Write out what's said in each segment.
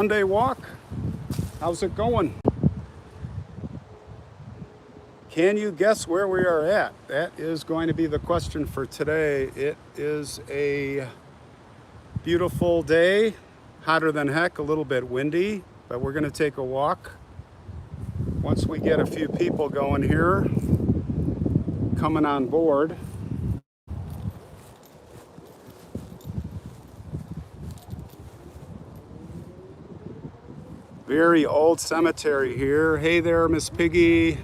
Sunday walk. How's it going? Can you guess where we are at? That is going to be the question for today. It is a beautiful day, hotter than heck, a little bit windy, but we're going to take a walk. Once we get a few people going here, coming on board. Very old cemetery here. Hey there, Miss Piggy,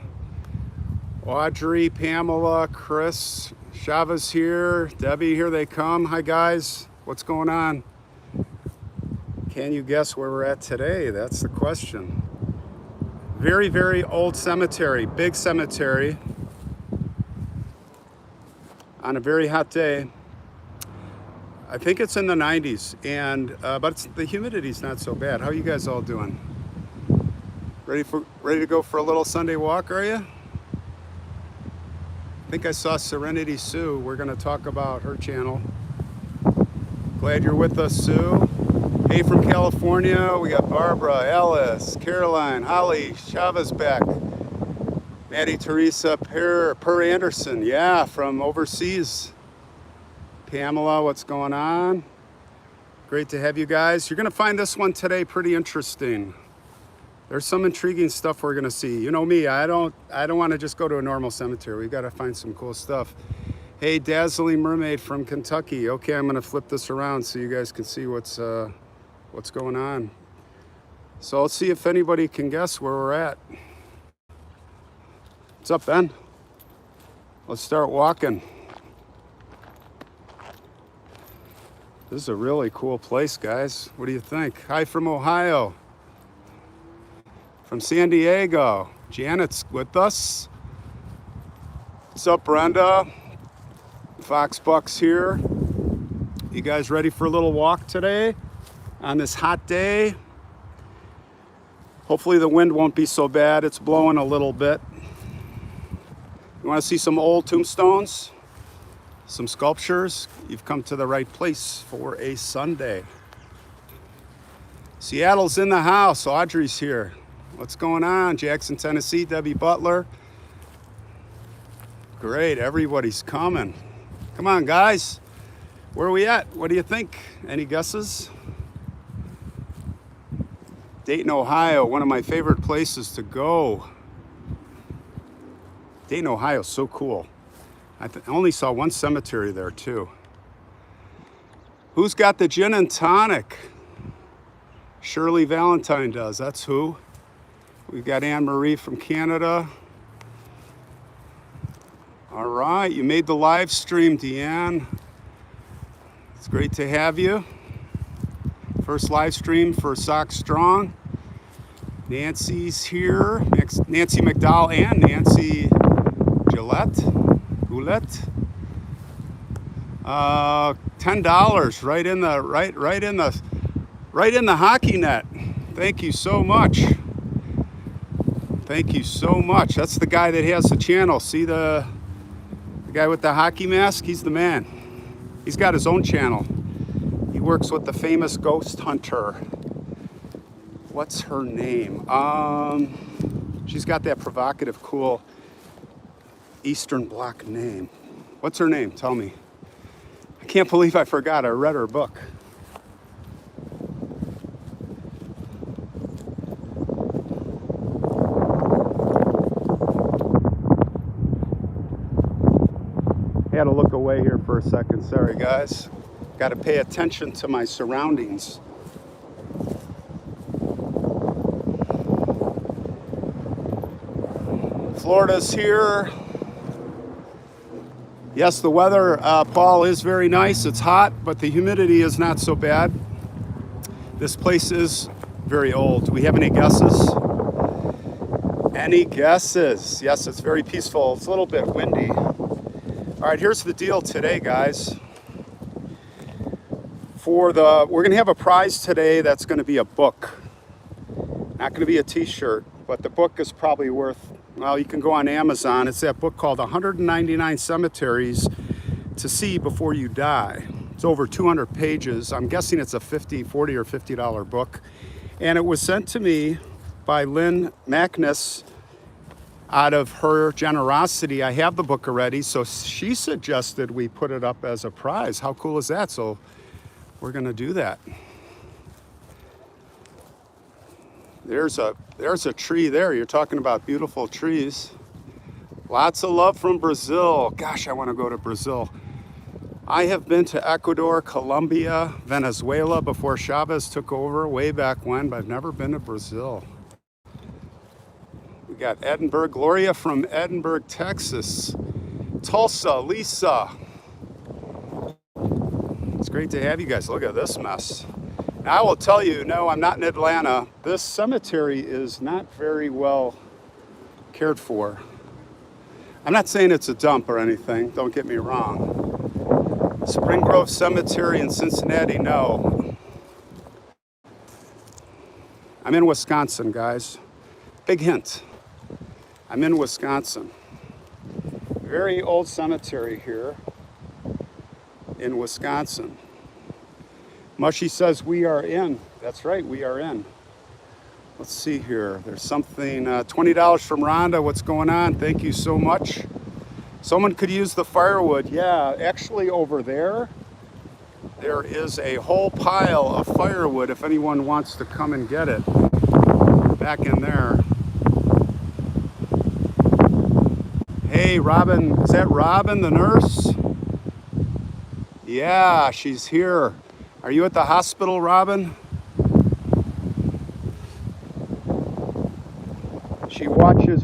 Audrey, Pamela, Chris, Chavez here, Debbie, here they come. Hi guys, what's going on? Can you guess where we're at today? That's the question. Very, very old cemetery, big cemetery on a very hot day. I think it's in the 90s, and but the humidity's not so bad. How are you guys all doing? Ready to go for a little Sunday walk, are you? I think I saw Serenity Sue. We're going to talk about her channel. Glad you're with us, Sue. Hey from California, we got Barbara, Alice, Caroline, Holly, Chavez back, Maddie Teresa, Per Anderson, yeah, from overseas. Pamela, what's going on? Great to have you guys. You're going to find this one today pretty interesting. There's some intriguing stuff we're gonna see. You know me, I don't want to just go to a normal cemetery. We gotta find some cool stuff. Hey, Dazzling Mermaid from Kentucky. Okay, I'm gonna flip this around so you guys can see what's going on. So let's see if anybody can guess where we're at. What's up, Ben? Let's start walking. This is a really cool place, guys. What do you think? Hi from Ohio. From San Diego, Janet's with us. What's up, Brenda? Fox Bucks here. You guys ready for a little walk today on this hot day? Hopefully the wind won't be so bad. It's blowing a little bit. You want to see some old tombstones? Some sculptures? You've come to the right place for a Sunday. Seattle's in the house. Audrey's here. What's going on? Jackson, Tennessee, Debbie Butler. Great, everybody's coming. Come on, guys. Where are we at? What do you think? Any guesses? Dayton, Ohio, one of my favorite places to go. Dayton, Ohio, so cool. I only saw one cemetery there, too. Who's got the gin and tonic? Shirley Valentine does, that's who. We've got Anne-Marie from Canada. All right, you made the live stream, Deanne. It's great to have you. First live stream for Sock Strong. Nancy's here. Nancy McDowell and Nancy Gillette. $10 right in the hockey net. Thank you so much. Thank you so much. That's the guy that has the channel. See the guy with the hockey mask? He's the man. He's got his own channel. He works with the famous ghost hunter. What's her name? She's got that provocative, cool Eastern Bloc name. What's her name? Tell me. I can't believe I forgot. I read her book. I had to look away here for a second. Sorry, guys. Got to pay attention to my surroundings. Florida's here. Yes, the weather, Paul, is very nice. It's hot, but the humidity is not so bad. This place is very old. Do we have any guesses? Any guesses? Yes, it's very peaceful. It's a little bit windy. All right, here's the deal today, guys. We're going to have a prize today that's going to be a book. Not going to be a t-shirt, but the book is probably worth, well, you can go on Amazon. It's that book called 199 Cemeteries to See Before You Die. It's over 200 pages. I'm guessing it's a $40 or $50 book. And it was sent to me by Lynn Mackness. Out of her generosity, I have the book already, so she suggested we put it up as a prize. How cool is that? So we're gonna do that. There's a tree there. You're talking about beautiful trees. Lots of love from Brazil. Gosh, I want to go to Brazil. I have been to Ecuador, Colombia, Venezuela before Chavez took over way back when, but I've never been to Brazil. We got Edinburgh, Gloria from Edinburgh, Texas. Tulsa, Lisa. It's great to have you guys. Look at this mess. Now I will tell you, no, I'm not in Atlanta. This cemetery is not very well cared for. I'm not saying it's a dump or anything, don't get me wrong. Spring Grove Cemetery in Cincinnati, no. I'm in Wisconsin, guys. Big hint. I'm in Wisconsin. Very old cemetery here in Wisconsin. Mushy says we are in. That's right, we are in. Let's see here. There's something, $20 from Rhonda. What's going on? Thank you so much. Someone could use the firewood. Yeah, actually over there is a whole pile of firewood if anyone wants to come and get it. Back in there. Hey, Robin, is that Robin, the nurse? Yeah, she's here. Are you at the hospital, Robin?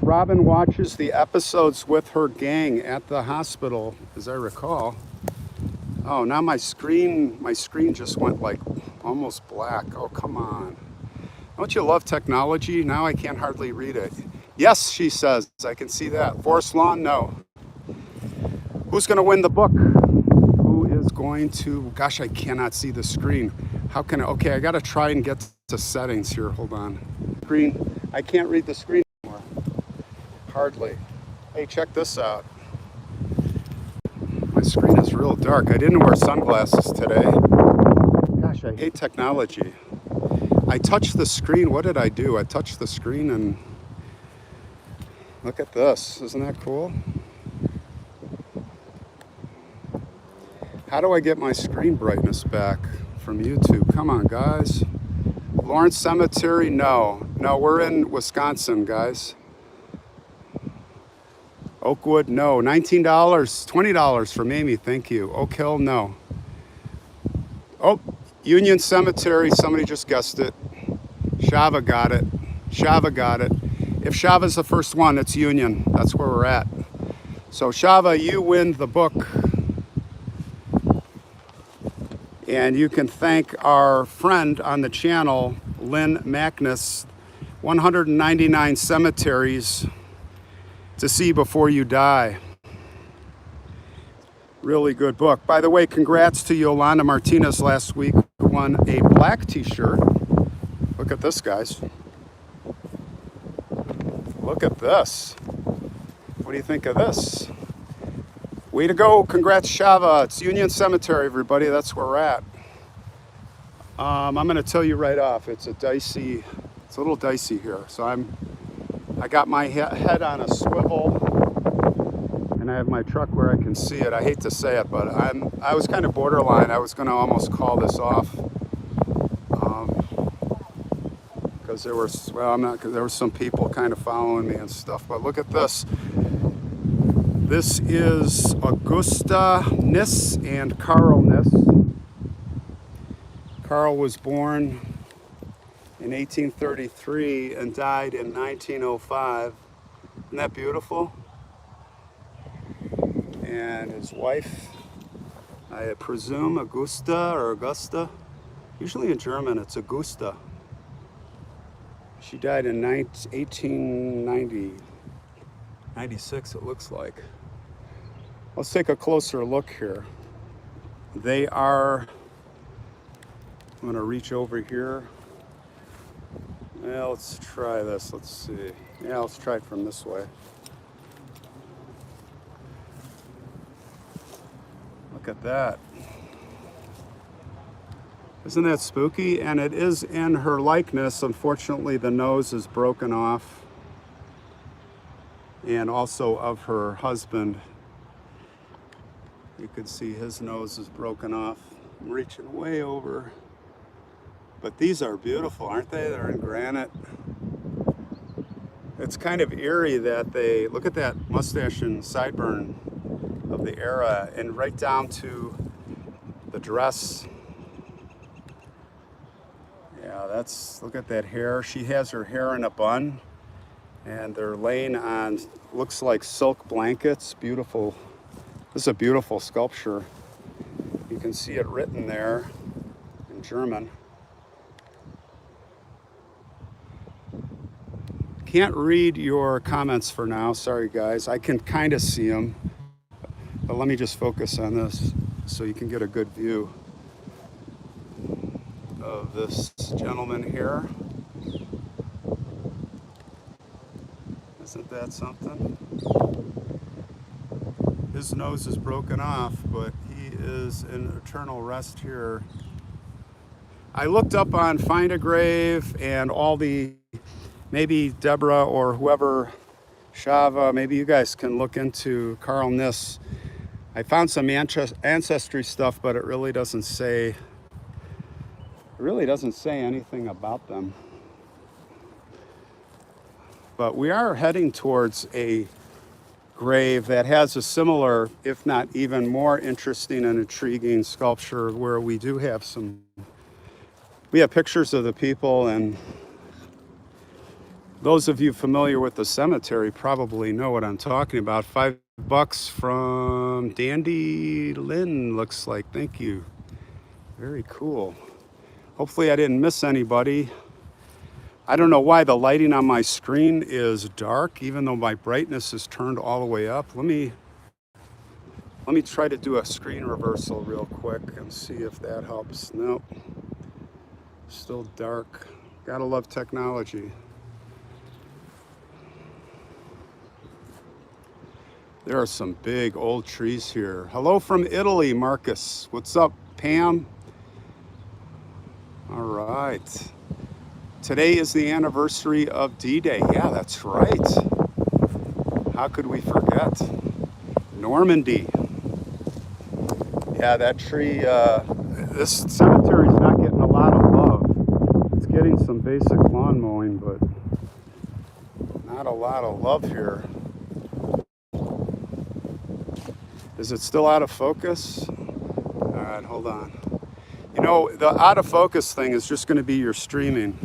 Robin watches the episodes with her gang at the hospital, as I recall. Oh, now my screen just went like almost black. Oh, come on. Don't you love technology? Now I can't hardly read it. Yes, she says, I can see that. Forest Lawn, no. Who's gonna win the book? Who is going to, gosh, I cannot see the screen. How can I, okay, I gotta try and get to settings here, hold on. Screen, I can't read the screen anymore. Hardly. Hey, check this out. My screen is real dark. I didn't wear sunglasses today. Gosh, I hate technology. I touched the screen, what did I do? I touched the screen and look at this, isn't that cool? How do I get my screen brightness back from YouTube? Come on, guys. Lawrence Cemetery, no. No, we're in Wisconsin, guys. Oakwood, no. $19, $20 from Amy, thank you. Oak Hill, no. Oh, Union Cemetery, somebody just guessed it. Shava got it. Shava got it. If Shava's the first one, it's Union. That's where we're at. So Shava, you win the book. And you can thank our friend on the channel, Lynn Mackness, 199 Cemeteries to See Before You Die. Really good book. By the way, congrats to Yolanda Martinez last week, who won a black t-shirt. Look at this, guys. Look at this. What do you think of this? Way to go. Congrats, Shava. It's Union Cemetery, everybody. That's where we're at. I'm going to tell you right off, it's a little dicey here. So I got my head on a swivel and I have my truck where I can see it. I hate to say it, but I was kind of borderline. I was going to almost call this off. Because there were some people kind of following me and stuff. But look at this. This is Augusta Niss and Carl Niss. Carl was born in 1833 and died in 1905. Isn't that beautiful? And his wife, I presume Augusta. Usually in German it's Augusta. She died in 1896, it looks like. Let's take a closer look here. They are, I'm going to reach over here. Yeah, let's try this. Let's see. Yeah, let's try it from this way. Look at that. Isn't that spooky? And it is in her likeness. Unfortunately, the nose is broken off. And also of her husband. You can see his nose is broken off. I'm reaching way over. But these are beautiful, aren't they? They're in granite. It's kind of eerie that they, look at that mustache and sideburn of the era, and right down to the dress. Yeah, look at that hair. She has her hair in a bun, and they're laying on, looks like silk blankets. Beautiful. This is a beautiful sculpture. You can see it written there in German. Can't read your comments for now, sorry guys. I can kind of see them, but let me just focus on this so you can get a good view of this gentleman here. Isn't that something? His nose is broken off, but he is in eternal rest here. I looked up on Find a Grave and all the, maybe Deborah or whoever, Shava, maybe you guys can look into Carl Niss. I found some ancestry stuff, but it really doesn't say anything about them. But we are heading towards a grave that has a similar, if not even more interesting and intriguing sculpture, where we do have we have pictures of the people, and those of you familiar with the cemetery probably know what I'm talking about. $5 from Dandy Lynn, looks like. Thank you. Very cool. Hopefully I didn't miss anybody. I don't know why the lighting on my screen is dark, even though my brightness is turned all the way up. Let me try to do a screen reversal real quick and see if that helps. Nope. Still dark. Gotta love technology. There are some big old trees here. Hello from Italy, Marcus. What's up, Pam? All right. Today is the anniversary of D-Day. Yeah, that's right. How could we forget? Normandy. Yeah, that tree, this cemetery is not getting a lot of love. It's getting some basic lawn mowing, but not a lot of love here. Is it still out of focus? All right, hold on. You know, the out of focus thing is just going to be your streaming.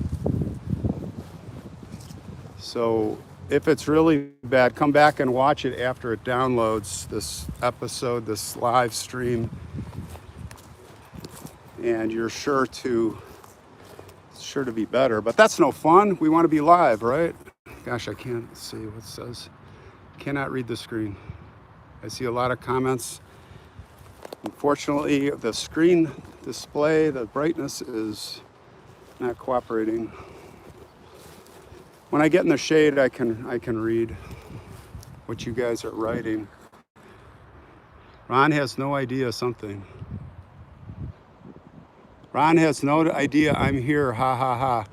So if it's really bad, come back and watch it after it downloads, this episode, this live stream, and you're sure to be better. But that's no fun. We want to be live, right? Gosh, I can't see what it says. Cannot read the screen. I see a lot of comments. Unfortunately, the screen display, the brightness is not cooperating. When I get in the shade, I can read what you guys are writing. Ron has no idea something. Ron has no idea I'm here, ha ha ha.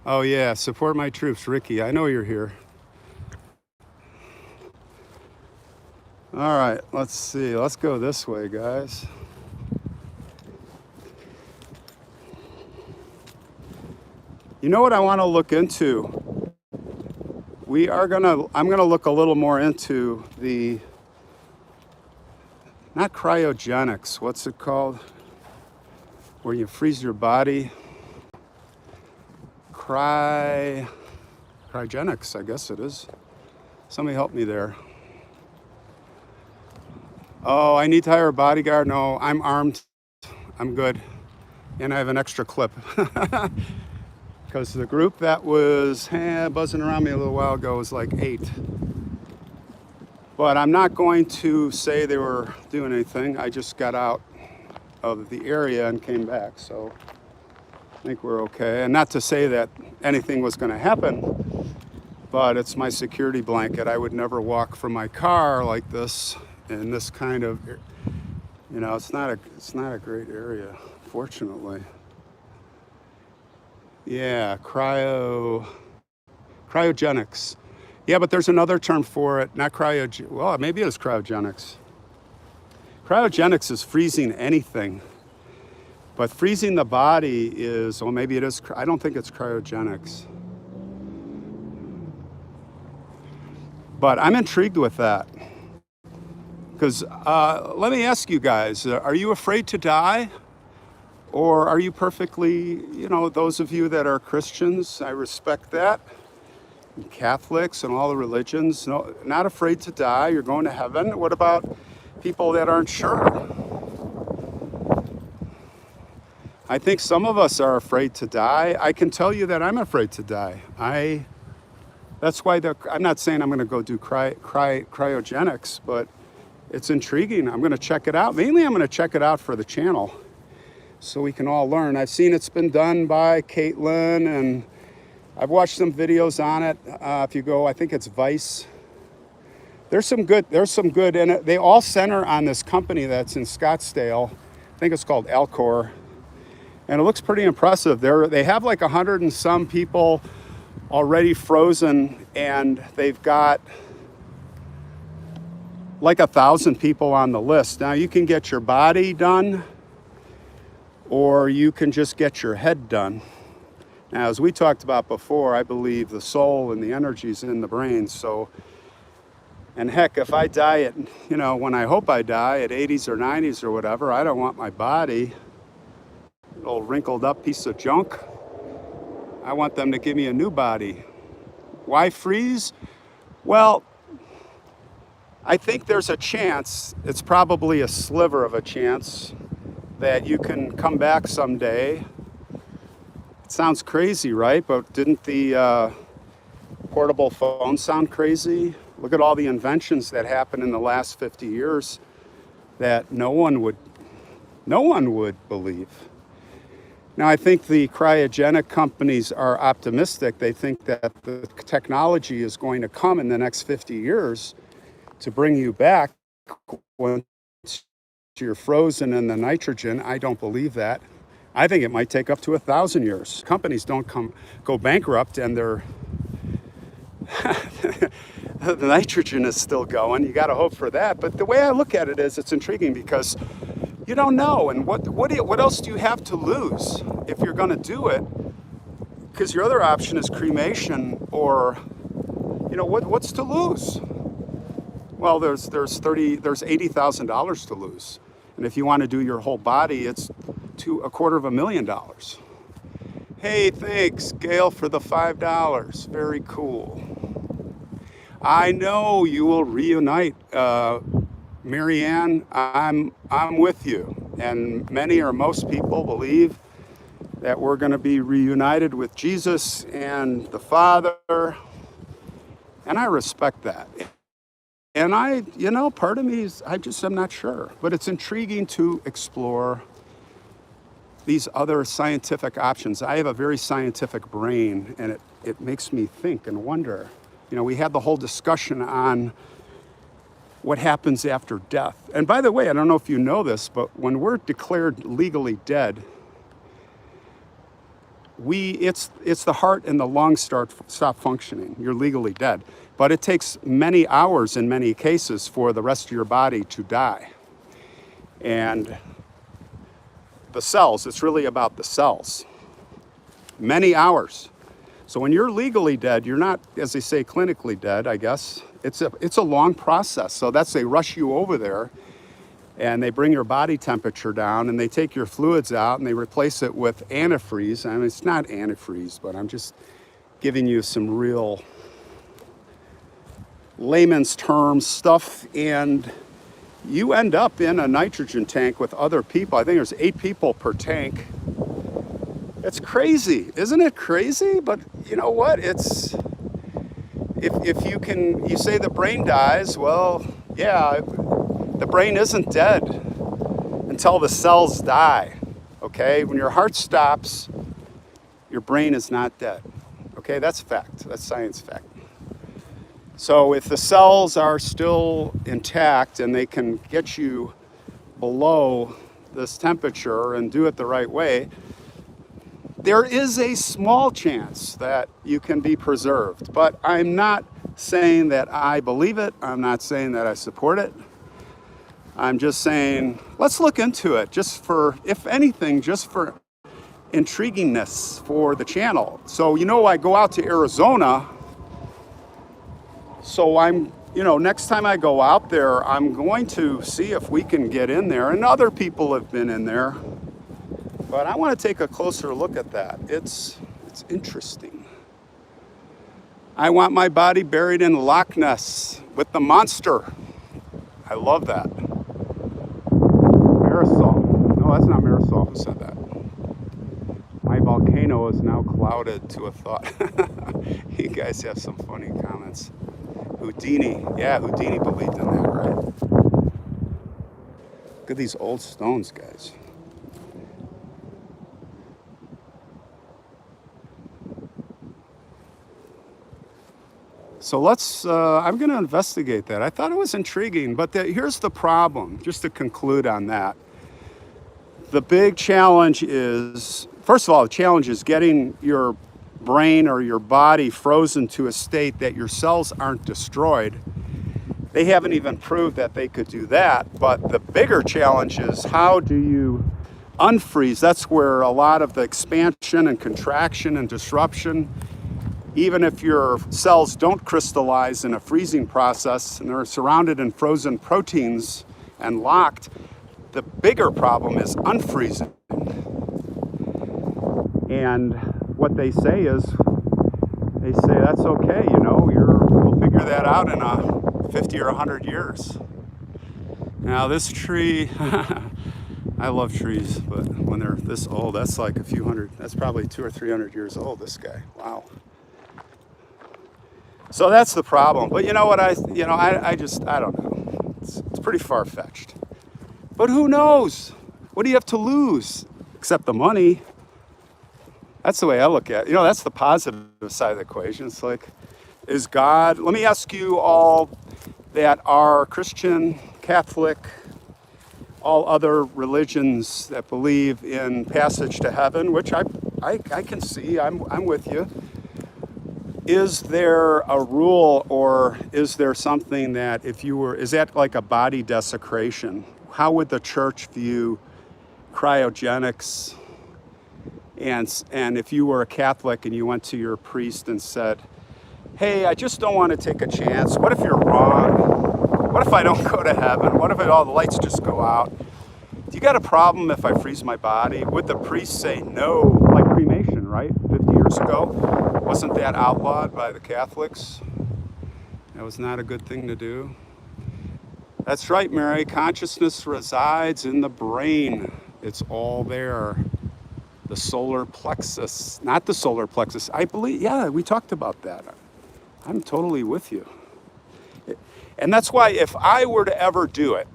Oh yeah, support my troops, Ricky, I know you're here. All right, let's see, let's go this way, guys. You know what I want to look into? I'm gonna look a little more into the, not cryogenics, what's it called? Where you freeze your body. Cryogenics, I guess it is. Somebody help me there. Oh, I need to hire a bodyguard? No, I'm armed. I'm good. And I have an extra clip. Because the group that was buzzing around me a little while ago was like 8. But I'm not going to say they were doing anything. I just got out of the area and came back, so I think we're okay. And not to say that anything was going to happen, but it's my security blanket. I would never walk from my car like this in this kind of, you know, it's not a great area, fortunately. Yeah, cryogenics. Yeah, but there's another term for it, not well, maybe it is cryogenics. Cryogenics is freezing anything, but freezing the body is, well, maybe it is, I don't think it's cryogenics. But I'm intrigued with that. Because let me ask you guys, are you afraid to die? Or are you perfectly, those of you that are Christians, I respect that, and Catholics and all the religions, no, not afraid to die, you're going to heaven. What about people that aren't sure? I think some of us are afraid to die. I can tell you that I'm afraid to die. That's why I'm not saying I'm going to go do cryogenics, but it's intriguing. I'm going to check it out. Mainly I'm going to check it out for the channel so we can all learn. I've seen it's been done by Caitlin, and I've watched some videos on it. If you go, I think it's Vice. There's some good, and they all center on this company that's in Scottsdale. I think it's called Alcor. And it looks pretty impressive. They have like 100 and some people already frozen, and they've got like 1,000 people on the list. Now you can get your body done, or you can just get your head done. Now, as we talked about before, I believe the soul and the energy is in the brain. So, and heck, if I die at, when I hope I die at 80s or 90s or whatever, I don't want my body, an old wrinkled up piece of junk. I want them to give me a new body. Why freeze? Well, I think there's a chance, it's probably a sliver of a chance, that you can come back someday. It sounds crazy, right? But didn't the portable phone sound crazy? Look at all the inventions that happened in the last 50 years that no one would believe. Now, I think the cryogenic companies are optimistic. They think that the technology is going to come in the next 50 years to bring you back once you're frozen in the nitrogen. I don't believe that. I think it might take up to 1,000 years. Companies don't go bankrupt and they're the nitrogen is still going. You got to hope for that. But the way I look at it is, it's intriguing because you don't know. And what else do you have to lose if you're going to do it? Because your other option is cremation, or what's to lose? Well, there's $80,000 to lose, and if you want to do your whole body, it's $250,000. Hey, thanks, Gail, for the $5. Very cool. I know you will reunite, Marianne. I'm with you, and many or most people believe that we're going to be reunited with Jesus and the Father, and I respect that. And part of me is, I'm not sure, but it's intriguing to explore these other scientific options. I have a very scientific brain, and it makes me think and wonder. We had the whole discussion on what happens after death. And by the way, I don't know if you know this, but when we're declared legally dead, it's the heart and the lungs stop functioning. You're legally dead. But it takes many hours in many cases for the rest of your body to die. And the cells, it's really about the cells. Many hours. So when you're legally dead, you're not, as they say, clinically dead, I guess. It's a long process. So they rush you over there, and they bring your body temperature down, and they take your fluids out, and they replace it with antifreeze. I mean, it's not antifreeze, but I'm just giving you some real layman's terms stuff, and you end up in a nitrogen tank with other people. I think there's 8 people per tank. It's crazy, isn't it crazy? But you know what? It's, if you say the brain dies, well, yeah, the brain isn't dead until the cells die, okay? When your heart stops, your brain is not dead, okay? That's fact, that's science fact. So if the cells are still intact and they can get you below this temperature and do it the right way, there is a small chance that you can be preserved, but I'm not saying that I believe it. I'm not saying that I support it. I'm just saying, let's look into it, just for, if anything, just for intriguingness for the channel. So, I go out to Arizona, so next time I go out there, I'm going to see if we can get in there, and other people have been in there, but I want to take a closer look at that. It's interesting. I want my body buried in Loch Ness with the monster. I love that. Marisol. No, that's not Marisol who said that. My volcano is now clouded to a thought. You guys have some funny comments. Houdini. Yeah, Houdini believed in that, right? Look at these old stones, guys. So I'm going to investigate that. I thought it was intriguing, but here's the problem, just to conclude on that. The big challenge is, first of all, the challenge is getting your brain or your body frozen to a state that your cells aren't destroyed. They haven't even proved that they could do that, but the bigger challenge is, how do you unfreeze? That's where a lot of the expansion and contraction and disruption, even if your cells don't crystallize in a freezing process and they're surrounded in frozen proteins and locked, the bigger problem is unfreezing. And what they say is, that's okay, we'll figure that out in 50 or 100 years. Now this tree, I love trees, but when they're this old, that's like a few hundred, that's probably 200 or 300 years old, this guy, wow. So that's the problem. But you know what, I don't know. It's pretty far-fetched. But who knows? What do you have to lose? Except the money. That's the way I look at it. That's the positive side of the equation. It's like, is God, let me ask you all that are Christian, Catholic, all other religions that believe in passage to heaven, which I can see, I'm with you. Is there a rule, or is there something that is that like a body desecration? How would the church view cryogenics? And if you were a Catholic and you went to your priest and said, hey, I just don't want to take a chance. What if you're wrong? What if I don't go to heaven? What if all the lights just go out? Do you got a problem if I freeze my body? Would the priest say no? Like cremation, right? 50 years ago. Wasn't that outlawed by the Catholics? That was not a good thing to do. That's right, Mary. Consciousness resides in the brain. It's all there. The solar plexus, not the solar plexus. I believe, yeah, we talked about that. I'm totally with you. And that's why if I were to ever do it,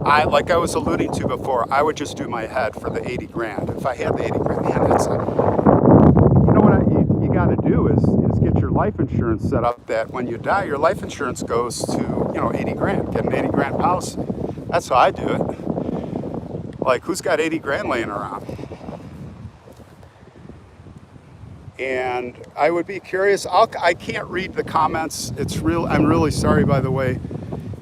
like I was alluding to before, I would just do my head for the 80 grand. If I had the 80 grand, man, that's, what you got to do is get your life insurance set up that when you die, your life insurance goes to, 80 grand, get an 80 grand policy. That's how I do it. Like, who's got 80 grand laying around? And I would be curious. I can't read the comments. I'm really sorry, by the way.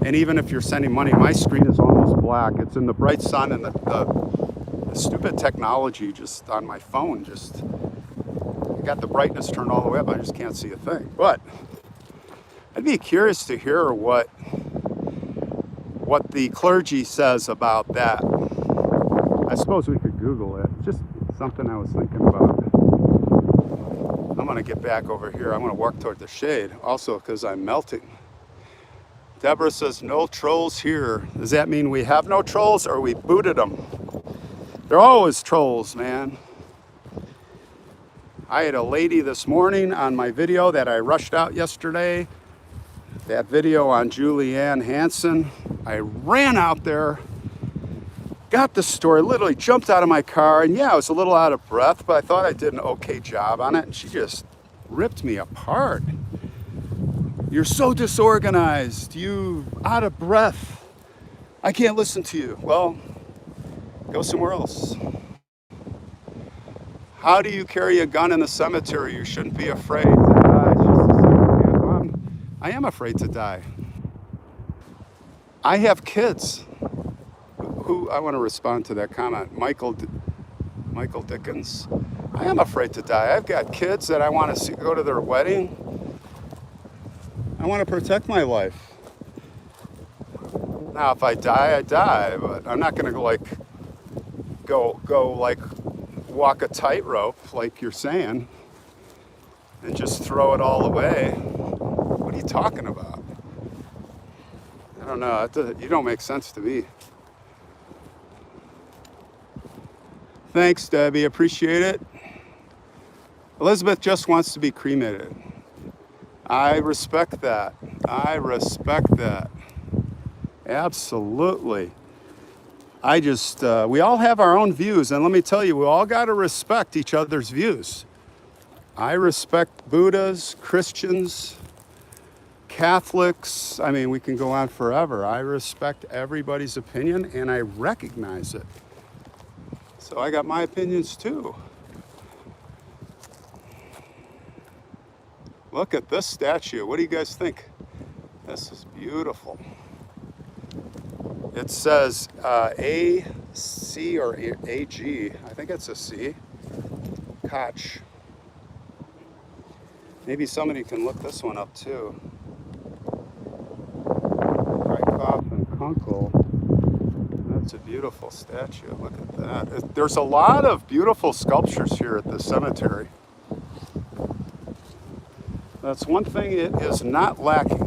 And even if you're sending money, my screen is almost black. It's in the bright sun, and the stupid technology just on my phone I got the brightness turned all the way up. I just can't see a thing. But I'd be curious to hear what the clergy says about that. I suppose we could Google it. Just something I was thinking about. I'm going to get back over here. I'm going to walk toward the shade, also because I'm melting. Deborah says, no trolls here. Does that mean we have no trolls, or we booted them? They're always trolls, man. I had a lady this morning on my video that I rushed out yesterday. That video on Julianne Hansen. I ran out there, got the story, literally jumped out of my car, and yeah, I was a little out of breath, but I thought I did an okay job on it, and she just ripped me apart. You're so disorganized, you out of breath. I can't listen to you. Well, Go somewhere else. How do you carry a gun in the cemetery? You shouldn't be afraid to die. It's just a second. Well, I am afraid to die. I have kids. Who I want to respond to that comment. Michael Dickens. I am afraid to die. I've got kids that I want to go to their wedding. I want to protect my life. Now, if I die, I die, but I'm not going to go like walk a tightrope like you're saying and just throw it all away. What are you talking about? I don't know. You don't make sense to me. Thanks, Debbie. Appreciate it. Elizabeth just wants to be cremated. I respect that. I respect that. Absolutely. We all have our own views, and let me tell you, we all got to respect each other's views. I respect Buddhas, Christians, Catholics. I mean, we can go on forever. I respect everybody's opinion, and I recognize it. So I got my opinions too. Look at this statue. What do you guys think? This is beautiful. It says A-C or A-G. I think it's a C. Koch. Maybe somebody can look this one up too. Rykoff and Kunkel. That's a beautiful statue. Look at that. There's a lot of beautiful sculptures here at the cemetery. That's one thing it is not lacking.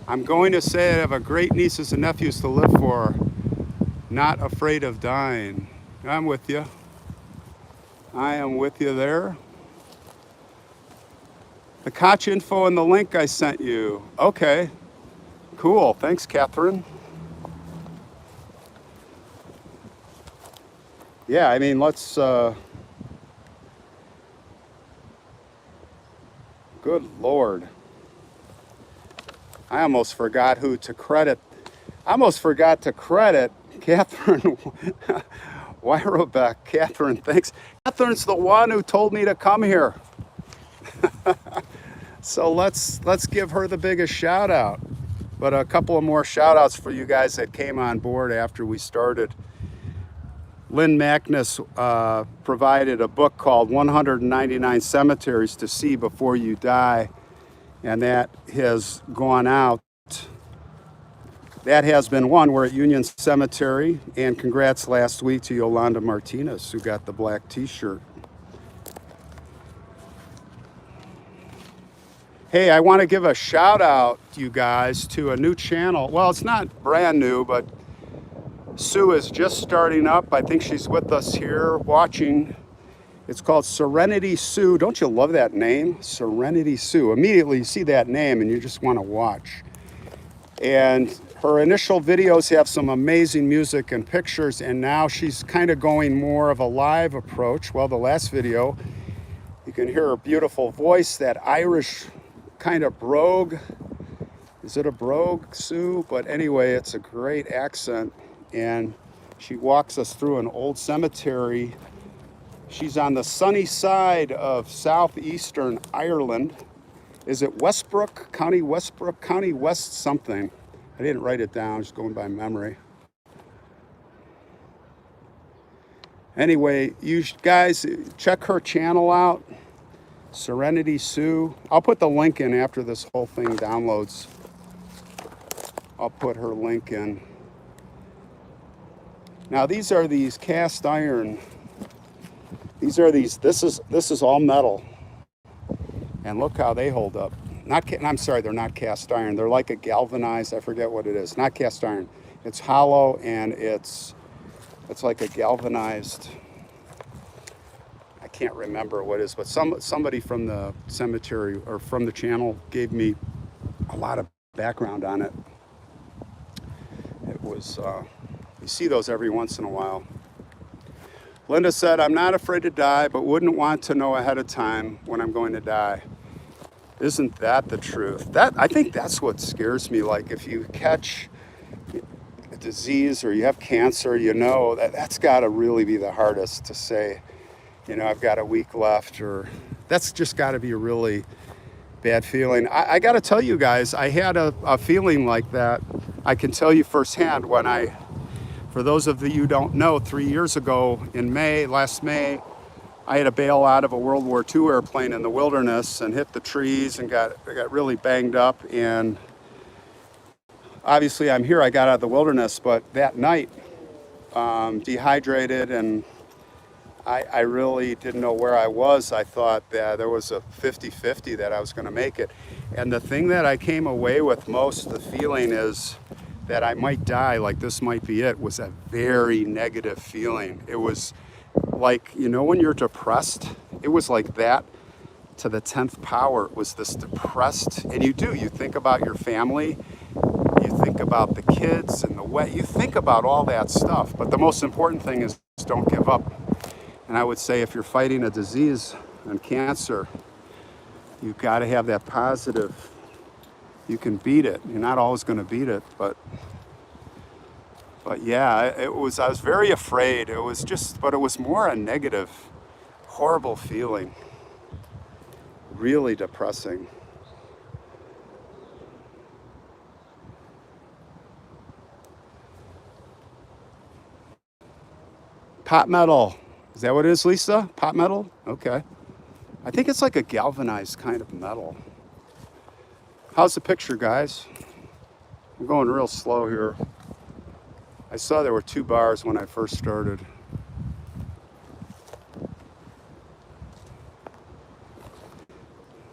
I'm going to say I have a great nieces and nephews to live for. Not afraid of dying. I'm with you. I am with you there. The Koch info and the link I sent you. Okay, cool. Thanks, Catherine. Yeah, I mean, let's... Good Lord. I almost forgot who to credit. I almost forgot to credit Catherine Wyrobeck. Catherine, thanks. Catherine's the one who told me to come here. So let's give her the biggest shout out. But a couple of more shout outs for you guys that came on board after we started. Lynn Magnus provided a book called 199 Cemeteries to See Before You Die. And that has gone out. That has been one. We're at Union Cemetery. And congrats last week to Yolanda Martinez, who got the black t-shirt. Hey, I want to give a shout out, you guys, to a new channel. Well, it's not brand new, but Sue is just starting up. I think she's with us here watching. It's called Serenity Sue. Don't you love that name? Serenity Sue. Immediately you see that name and you just want to watch. And her initial videos have some amazing music and pictures, and now she's kind of going more of a live approach. Well, the last video, you can hear her beautiful voice, that Irish kind of brogue. Is it a brogue, Sue? But anyway, it's a great accent. And she walks us through an old cemetery. She's on the sunny side of southeastern Ireland. Is it Westbrook, County Westbrook, County West something? I didn't write it down, just going by memory. Anyway, you guys check her channel out, Serenity Sue. I'll put the link in after this whole thing downloads. I'll put her link in. Now these are these cast iron. This is all metal. And look how they hold up. I'm sorry, they're not cast iron. They're like a galvanized, I forget what it is. Not cast iron. It's hollow and it's like a galvanized, I can't remember what it is, but somebody from the cemetery or from the channel gave me a lot of background on it. It was, you see those every once in a while. Linda said, I'm not afraid to die, but wouldn't want to know ahead of time when I'm going to die. Isn't that the truth? I think that's what scares me. Like if you catch a disease or you have cancer, that's got to really be the hardest to say, I've got a week left, or that's just got to be a really bad feeling. I got to tell you guys, I had a feeling like that. I can tell you firsthand for those of you who don't know, 3 years ago in last May, I had to bail out of a World War II airplane in the wilderness and hit the trees and got really banged up. And obviously I'm here, I got out of the wilderness, but that night, dehydrated, and I really didn't know where I was. I thought that there was a 50-50 that I was going to make it. And the thing that I came away with most, the feeling is that I might die, like this might be it, was a very negative feeling. It was like, when you're depressed, it was like that to the 10th power. It was this depressed, and you think about your family, you think about the kids and the wet, you think about all that stuff. But the most important thing is don't give up. And I would say if you're fighting a disease and cancer, you've got to have that positive. You can beat it. You're not always going to beat it, but yeah, I was very afraid. But it was more a negative, horrible feeling. Really depressing. Pot metal. Is that what it is, Lisa? Pot metal? Okay. I think it's like a galvanized kind of metal. How's the picture, guys? I'm going real slow here. I saw there were 2 bars when I first started.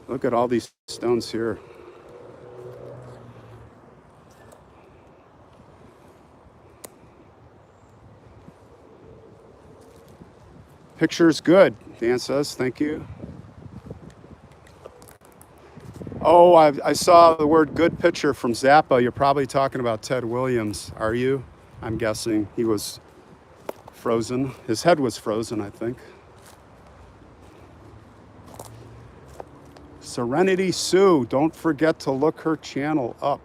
Look at all these stones here. Picture's good, Dan says, thank you. Oh, I saw the word good picture from Zappa. You're probably talking about Ted Williams, are you? I'm guessing he was frozen. His head was frozen, I think. Serenity Sue, don't forget to look her channel up.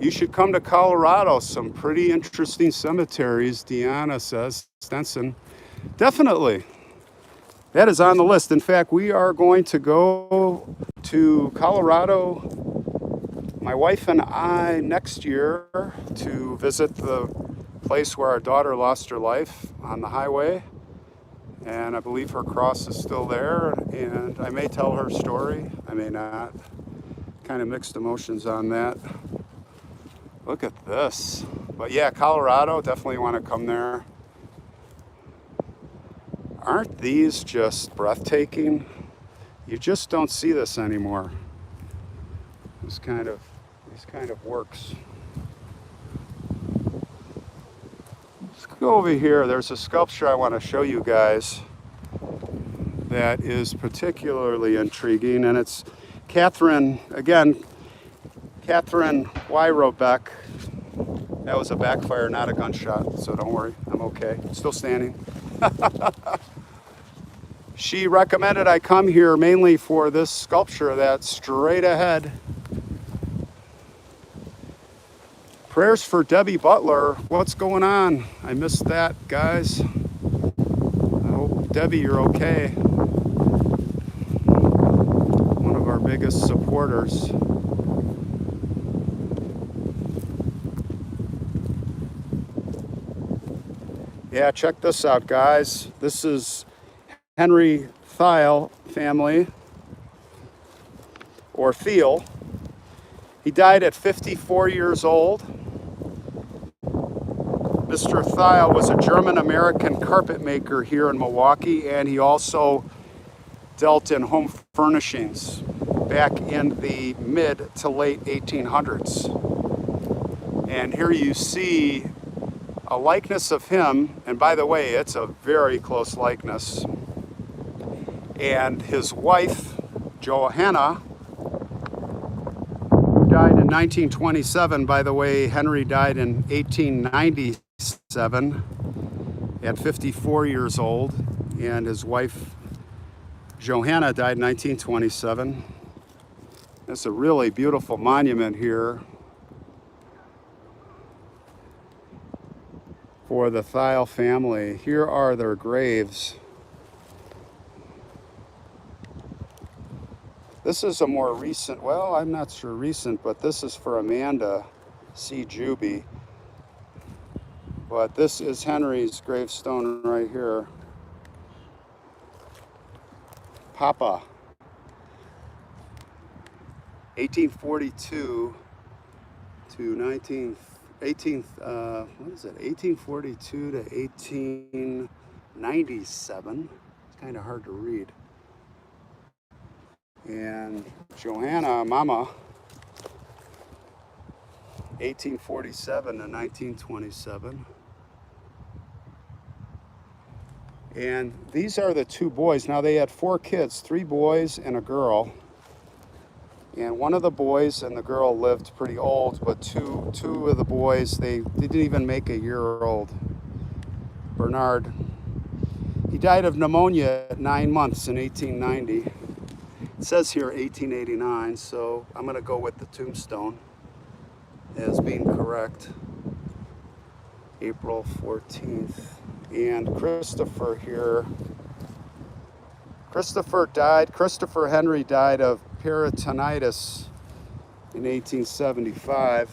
You should come to Colorado. Some pretty interesting cemeteries, Deanna says. Stenson. Definitely. That is on the list. In fact, we are going to go to Colorado, my wife and I, next year to visit the place where our daughter lost her life on the highway. And I believe her cross is still there. And I may tell her story. I may not. Kind of mixed emotions on that. Look at this. But yeah, Colorado, definitely want to come there. Aren't these just breathtaking? You just don't see this anymore. These kind of works. Let's go over here. There's a sculpture I want to show you guys that is particularly intriguing, and it's Catherine Weyrobek. That was a backfire, not a gunshot, so don't worry, I'm okay. Still standing. She recommended I come here mainly for this sculpture that's straight ahead. Prayers for Debbie Butler. What's going on? I missed that, guys. I hope, Debbie, you're okay. One of our biggest supporters. Yeah, check this out, guys. This is Henry Thiel family, or Thiel. He died at 54 years old. Mr. Thiel was a German-American carpet maker here in Milwaukee, and he also dealt in home furnishings back in the mid to late 1800s. And here you see a likeness of him, and by the way, it's a very close likeness, and his wife, Johanna, who died in 1927. By the way, Henry died in 1897. at 54 years old, and his wife Johanna died in 1927. It's a really beautiful monument here for the Thiel family. Here are their graves. This is a more recent, well, I'm not sure recent, but this is for Amanda C. Juby. But this is Henry's gravestone right here. Papa, 1842 to 1842 to 1897. It's kind of hard to read. And Johanna, Mama, 1847 to 1927. And these are the two boys. Now they had 4 kids, 3 boys and a girl. And one of the boys and the girl lived pretty old, but two of the boys, they didn't even make a year old. Bernard, he died of pneumonia at 9 months in 1890. It says here 1889, so I'm gonna go with the tombstone as being correct. April 14th. And Christopher here. Christopher Henry died of peritonitis in 1875.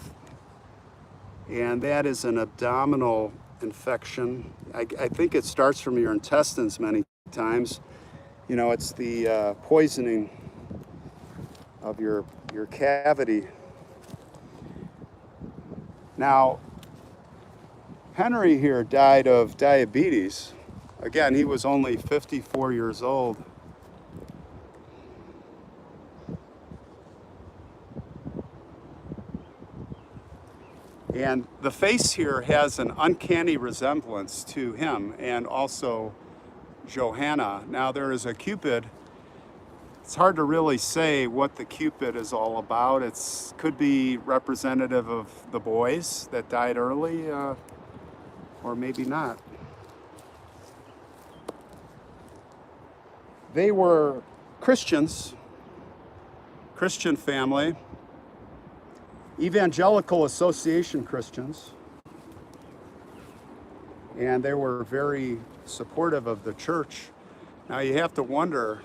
And that is an abdominal infection. I think it starts from your intestines many times. You know, it's the poisoning of your cavity. Now, Henry here died of diabetes. Again, he was only 54 years old. And the face here has an uncanny resemblance to him and also Johanna. Now there is a Cupid. It's hard to really say what the Cupid is all about. It could be representative of the boys that died early, or maybe not. They were Christians, Christian family, Evangelical Association Christians, and they were very supportive of the church. Now you have to wonder,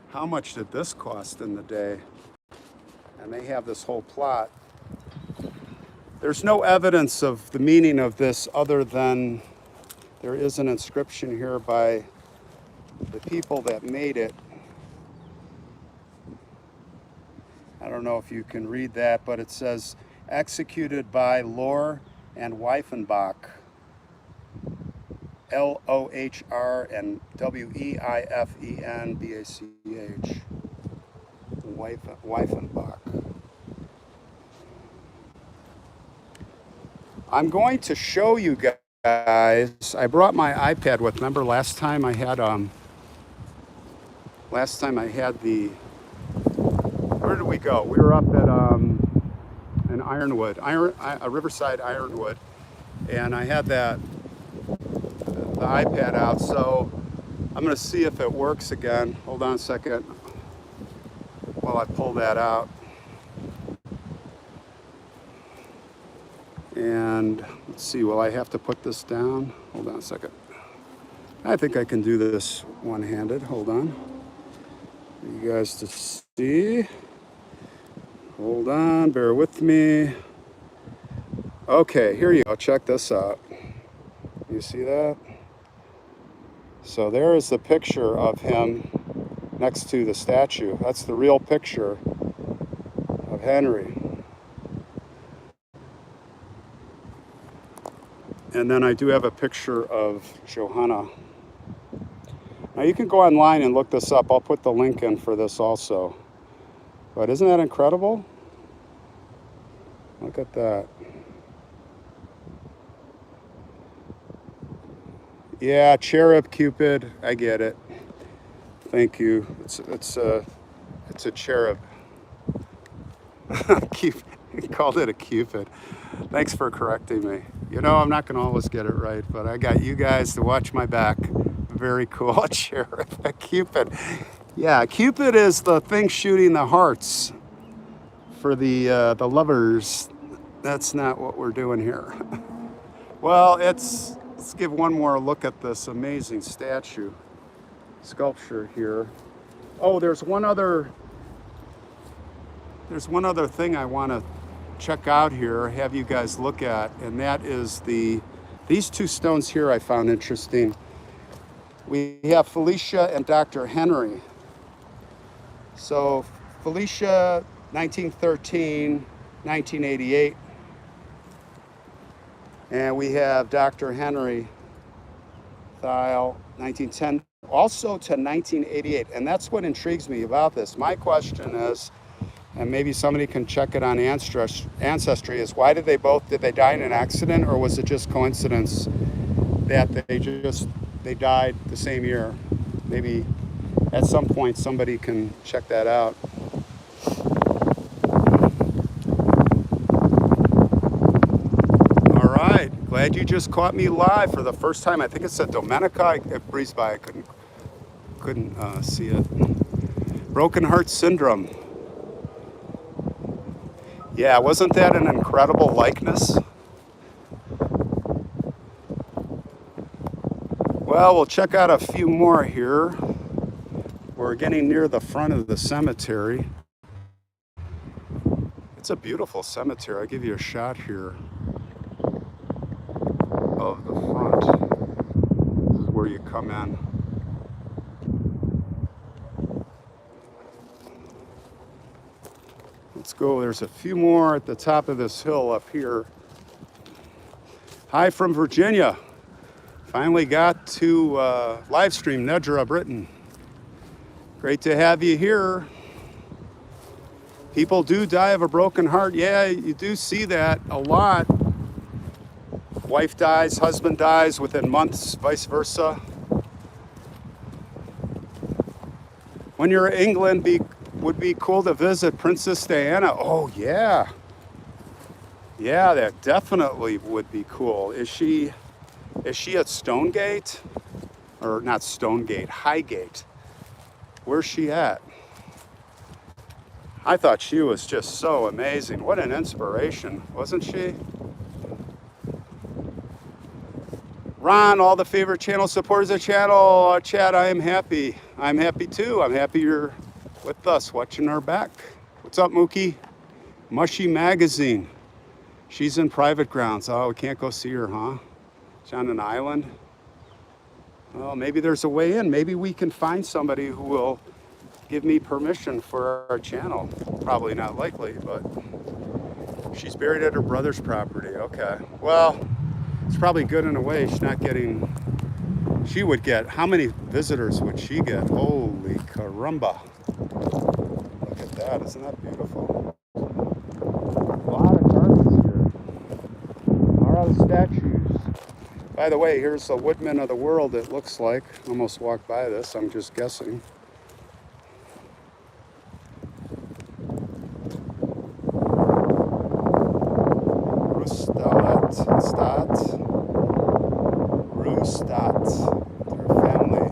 how much did this cost in the day? And they have this whole plot. There's no evidence of the meaning of this other than there is an inscription here by the people that made it. I don't know if you can read that, but it says, executed by Lohr and Weifenbach. Lohr and Weifenbach. Weifenbach. I'm going to show you guys. I brought my iPad with. Remember last time I had the. Where did we go? We were up at in Ironwood, Riverside Ironwood, and I had the iPad out. So I'm going to see if it works again. Hold on a second while I pull that out. And let's see, will I have to put this down? Hold on a second. I think I can do this one-handed. Hold on. For you guys to see. Hold on, bear with me. Okay, here you go. Check this out. You see that? So there is the picture of him next to the statue. That's the real picture of Henry. And then I do have a picture of Johanna. Now you can go online and look this up. I'll put the link in for this also. But isn't that incredible? Look at that. Yeah, cherub Cupid. I get it. Thank you. It's a cherub. He called it a cupid. Thanks for correcting me. You know, I'm not going to always get it right, but I got you guys to watch my back. Very cool. Sheriff, a cupid. Yeah, cupid is the thing shooting the hearts for the lovers. That's not what we're doing here. Well, let's give one more look at this amazing sculpture here. Oh, there's one other thing I want to check out here, have you guys look at, and that is these two stones here I found interesting. We have Felicia and Dr. Henry. So Felicia, 1913, 1988. And we have Dr. Henry, Thiel, 1910, also to 1988. And that's what intrigues me about this. My question is, and maybe somebody can check it on Ancestry, is why did they die in an accident, or was it just coincidence that they died the same year? Maybe at some point somebody can check that out. All right, glad you just caught me live for the first time. I think it said Domenica. It breezed by, I couldn't see it. Broken heart syndrome. Yeah, wasn't that an incredible likeness? Well, we'll check out a few more here. We're getting near the front of the cemetery. It's a beautiful cemetery. I'll give you a shot here of the front. This is where you come in. Let's go. There's a few more at the top of this hill up here. Hi from Virginia. Finally got to live stream Nedra, Britain. Great to have you here. People do die of a broken heart. Yeah, you do see that a lot. Wife dies, husband dies within months, vice versa. When you're in England, would be cool to visit Princess Diana. Oh yeah. Yeah, that definitely would be cool. Is she at Stonegate? Or not Stonegate, Highgate. Where's she at? I thought she was just so amazing. What an inspiration, wasn't she? Ron, all the favorite channel supporters of the channel. Chad, I am happy. I'm happy too. I'm happy you're with us, watching our back. What's up, Mookie? Mushy Magazine. She's in private grounds. Oh, we can't go see her, huh? She's on an island. Well, maybe there's a way in. Maybe we can find somebody who will give me permission for our channel. Probably not likely, but she's buried at her brother's property. Okay. Well, it's probably good in a way. She's not getting... She would get... How many visitors would she get? Holy caramba. Look at that. Isn't that beautiful? A lot of gardens here. A lot of statues. By the way, here's the Woodman of the World, it looks like. Almost walked by this, I'm just guessing. Roostat, their family.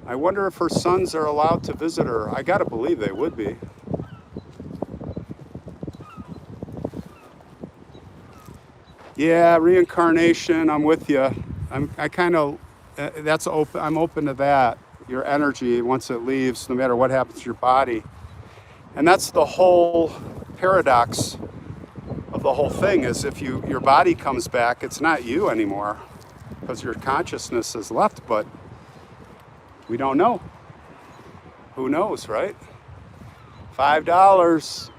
I wonder if her sons are allowed to visit her. I gotta believe they would be. Yeah, reincarnation, I'm with you. That's open. I'm open to that. Your energy, once it leaves, no matter what happens to your body. And that's the whole paradox of the whole thing, is if your body comes back, it's not you anymore, because your consciousness is left, but we don't know. Who knows, right? $5.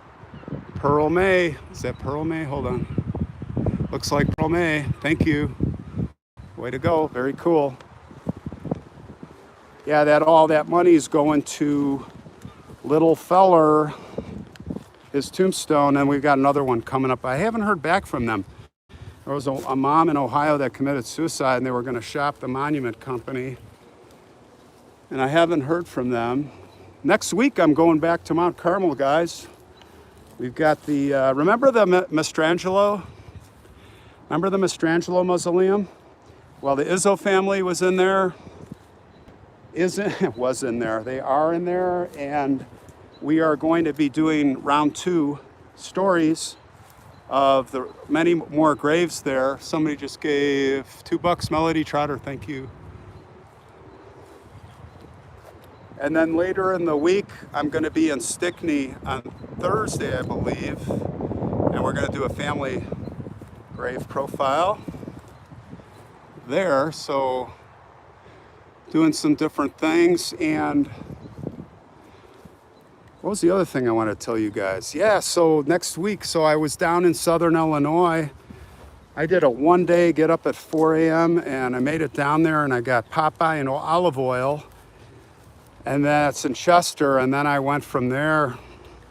Pearl May. Is that Pearl May? Hold on. Looks like Pearl May. Thank you. Way to go. Very cool. Yeah, all that money is going to little feller. his tombstone, and we've got another one coming up. I haven't heard back from them. There was a mom in Ohio that committed suicide, and they were going to shop the monument company, and I haven't heard from them. Next week, I'm going back to Mount Carmel, guys. We've got the, remember the Mastrangelo? Remember the Mastrangelo mausoleum? Well, the Izzo family was in there. Was in there. They are in there, and we are going to be doing round 2 stories of the many more graves there. Somebody just gave $2, Melody Trotter, thank you. And then later in the week, I'm going to be in Stickney on Thursday, I believe, and we're going to do a family grave profile there. So doing some different things. And what was the other thing I want to tell you guys? Yeah, so next week, so I was down in Southern Illinois. I did a 1-day get up at 4 a.m. and I made it down there, and I got Popeye and olive oil. And that's in Chester. And then I went from there.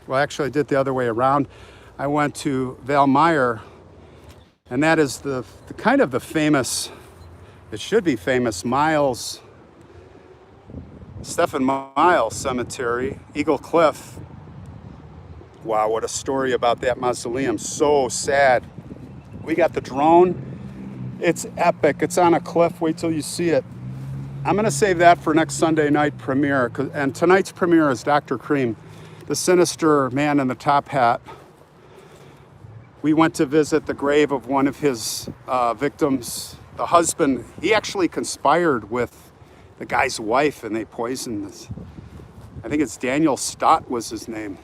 Well, actually I did the other way around. I went to Valmeyer, and that is the kind of the famous, it should be famous, Stephen Miles Cemetery, Eagle Cliff. Wow, what a story about that mausoleum. So sad. We got the drone. It's epic. It's on a cliff. Wait till you see it. I'm going to save that for next Sunday night premiere. And tonight's premiere is Dr. Cream, the sinister man in the top hat. We went to visit the grave of one of his victims. The husband, he actually conspired with the guy's wife, and they poisoned this. I think it's Daniel Stott was his name.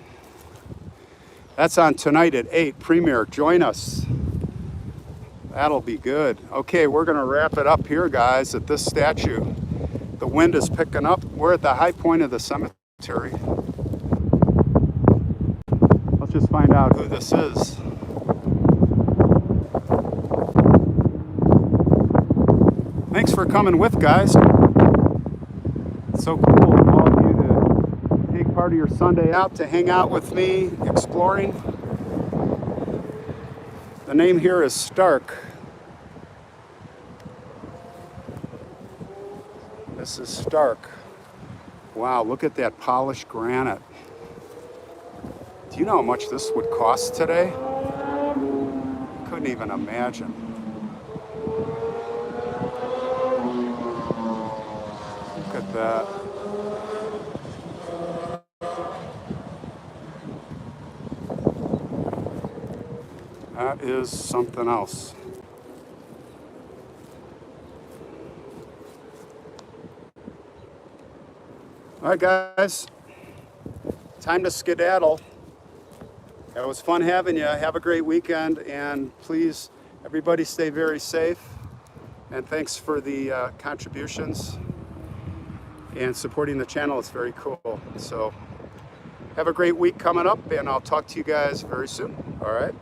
That's on tonight at 8, premiere. Join us. That'll be good. Okay, we're gonna wrap it up here, guys, at this statue. The wind is picking up. We're at the high point of the cemetery. Let's just find out who this is. Thanks for coming with, guys. It's so cool of all of you to take part of your Sunday out to hang out with me, exploring. The name here is Stark. This is Stark. Wow, look at that polished granite. Do you know how much this would cost today? Couldn't even imagine. Look at that. That is something else. All right, guys, time to skedaddle. It was fun having you. Have a great weekend, and please, everybody stay very safe. And thanks for the contributions and supporting the channel. It's very cool. So have a great week coming up, and I'll talk to you guys very soon. All right.